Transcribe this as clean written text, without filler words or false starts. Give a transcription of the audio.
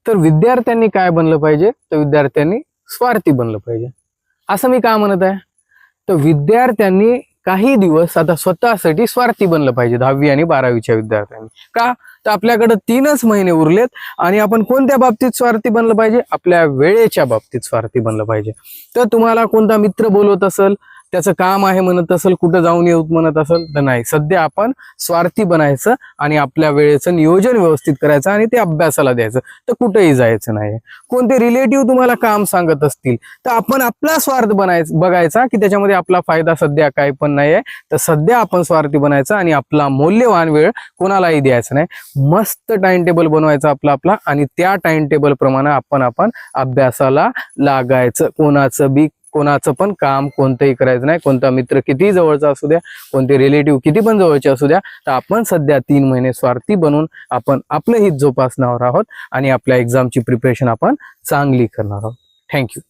तर विद्यार्थ्यांनी काय बनलं पाहिजे, तर विद्यार्थ्यांनी स्वार्थी बनलं पाहिजे. असं मी का म्हणत आहे, तर विद्यार्थ्यांनी काही दिवस आता स्वतःसाठी स्वार्थी बनलं पाहिजे. 10वी आणि 12वीच्या विद्यार्थ्यांनी. का, तर आपल्याकडे 3च महिने उरलेत आणि आपण कोणत्या बाबतीत स्वार्थी बनलं पाहिजे, आपल्या वेळेच्या बाबतीत स्वार्थी बनलं पाहिजे. तर तुम्हाला कोणता मित्र बोलवत असेल, त्याचं काम आहे म्हणत असेल, कुठं जाऊन येऊ म्हणत असेल, तर नाही, सध्या आपण स्वार्थी बनायचं आणि आपल्या वेळेचं नियोजन व्यवस्थित करायचं आणि ते अभ्यासाला द्यायचं. तर कुठेही जायचं नाही. कोणते रिलेटिव्ह तुम्हाला काम सांगत असतील, तर आपण आपला स्वार्थ बघायचा की त्याच्यामध्ये आपला फायदा सध्या काही पण नाही आहे. तर सध्या आपण स्वार्थी बनायचं आणि आपला मौल्यवान वेळ कोणालाही द्यायचा नाही. मस्त टाइम टेबल बनवायचा आपला आणि त्या टाइम टेबल प्रमाणे आपण अभ्यासाला लागायचं. कोणाचं पण काम कोणतंही करायचं नाही. कोणता मित्र किती जवळचा असू द्या, कोणते रिलेटिव्ह किती पण जवळचे असू द्या, तर आपण सध्या 3 महिने स्वार्थी बनून आपण आपलं हित जोपासणार आहोत आणि आपल्या एक्झामची प्रिपरेशन आपण चांगली करणार आहोत. थँक्यू.